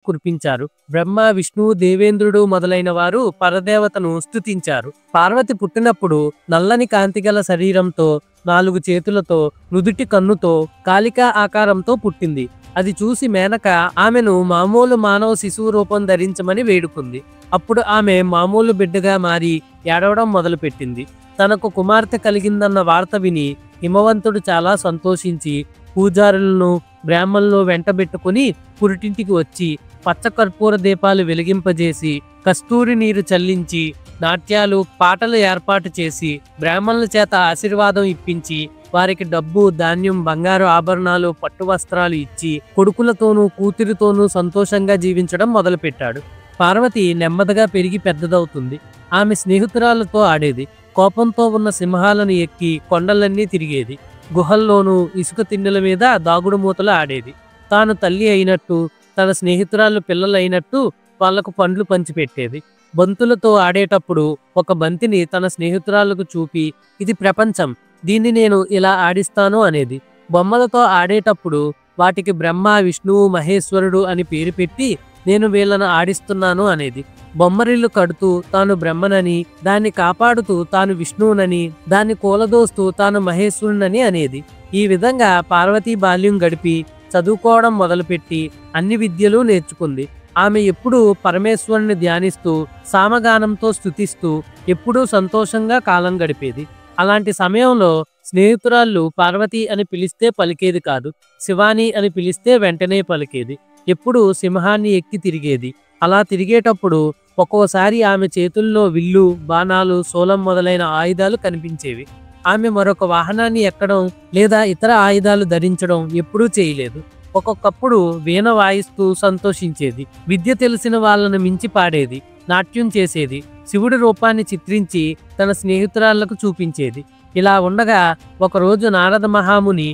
కురిపించారు. బ్రహ్మ, విష్ణువు, దేవేంద్రుడు మొదలైన వారు పరదేవతను స్తుతించారు. పార్వతి పుట్టినప్పుడు నల్లని కాంతిగల శరీరంతో, 4 చేతులతో, నుదుటి కన్నుతో, కాళికా ఆకారంతో పుట్టింది. అది చూసి మేనక ఆమెను మామూలు మానవ శిశువు రూపం ధరించమని వేడుకుంది. అప్పుడు ఆమె మామూలు బిడ్డగా మారి ఏడవడం మొదలుపెట్టింది. తనకు కుమార్తె కలిగిందన్న వార్త విని హిమవంతుడు చాలా సంతోషించి పూజారులను, బ్రాహ్మణులను వెంటబెట్టుకుని పురిటింటికి వచ్చి పచ్చకర్పూర దీపాలు వెలిగింపజేసి, కస్తూరి నీరు చల్లించి, నాట్యాలు, పాటలు ఏర్పాటు చేసి, బ్రాహ్మణుల చేత ఆశీర్వాదం ఇప్పించి, వారికి డబ్బు, ధాన్యం, బంగారు ఆభరణాలు, పట్టు వస్త్రాలు ఇచ్చి కొడుకులతోనూ కూతురితోనూ సంతోషంగా జీవించడం మొదలుపెట్టాడు. పార్వతి నెమ్మదిగా పెరిగి పెద్దదవుతుంది. ఆమె స్నేహితురాలతో ఆడేది. కోపంతో ఉన్న సింహాలను ఎక్కి కొండలన్నీ తిరిగేది. గుహల్లోనూ ఇసుక తిన్నెల మీద దాగుడు మూతలు ఆడేది. తాను తల్లి అయినట్టు, తన స్నేహితురాళ్ళు పిల్లలైనట్టు వాళ్లకు పండ్లు పంచిపెట్టేది. బంతులతో ఆడేటప్పుడు ఒక బంతిని తన స్నేహితురాళ్లకు చూపి, ఇది ప్రపంచం, దీన్ని నేను ఇలా ఆడిస్తాను అనేది. బొమ్మలతో ఆడేటప్పుడు వాటికి బ్రహ్మ, విష్ణువు, మహేశ్వరుడు అని పేరు పెట్టి, నేను వీళ్ళను ఆడిస్తున్నాను అనేది. బొమ్మరిల్లు కడుతూ తాను బ్రహ్మనని, దాన్ని కాపాడుతూ తాను విష్ణువునని, దాన్ని కూలదోస్తూ తాను మహేశ్వరునని అనేది. ఈ విధంగా పార్వతీ బాల్యం గడిపి చదువుకోవడం మొదలుపెట్టి అన్ని విద్యలు నేర్చుకుంది. ఆమె ఎప్పుడూ పరమేశ్వరుని ధ్యానిస్తూ, సామగానంతో స్తుతిస్తూ ఎప్పుడూ సంతోషంగా కాలం గడిపేది. అలాంటి సమయంలో స్నేహితురాళ్ళు పార్వతి అని పిలిస్తే పలికేది కాదు. శివాని అని పిలిస్తే వెంటనే పలికేది. ఎప్పుడూ సింహాన్ని ఎక్కి తిరిగేది. అలా తిరిగేటప్పుడు ఒక్కోసారి ఆమె చేతుల్లో విల్లు, బాణాలు, శూలం మొదలైన ఆయుధాలు కనిపించేవి. ఆమె మరొక వాహనాన్ని ఎక్కడం లేదా ఇతర ఆయుధాలు ధరించడం ఎప్పుడూ చేయలేదు. ఒక్కొక్కప్పుడు వీణ వాయిస్తూ సంతోషించేది. విద్య తెలిసిన వాళ్ళను మించి పాడేది, నాట్యం చేసేది, శివుడి రూపాన్ని చిత్రించి తన స్నేహితురాళ్లకు చూపించేది. ఇలా ఉండగా ఒకరోజు నారద మహాముని